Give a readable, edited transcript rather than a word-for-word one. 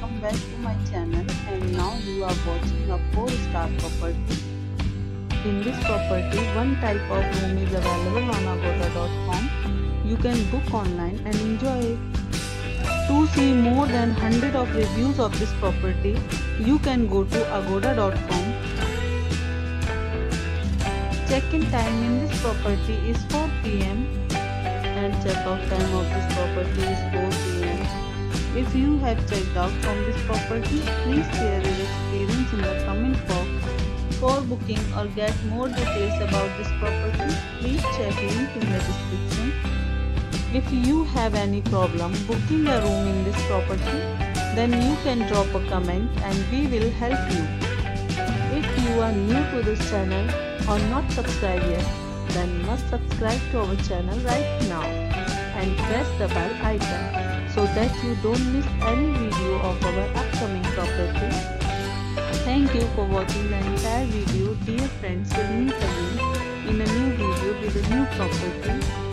welcome back to my channel, and now you are watching a 4-star property. In this property, one type of room is available on agoda.com. You can book online and enjoy it. To see more than 100 of reviews of this property, you can go to agoda.com. Check-in time in this property is 4 p.m. and check-out time of this property is 4 p.m. If you have checked out from this property, please share your experience in the comment box. For booking or get more details about this property, please check link in the description. If you have any problem booking a room in this property, then you can drop a comment and we will help you. If you are new to this channel or not subscribed yet, then must subscribe to our channel right now and press the bell icon so that you don't miss any video of our upcoming property. Thank you for watching the entire video. Dear friends, we'll meet again in a new video with a new property.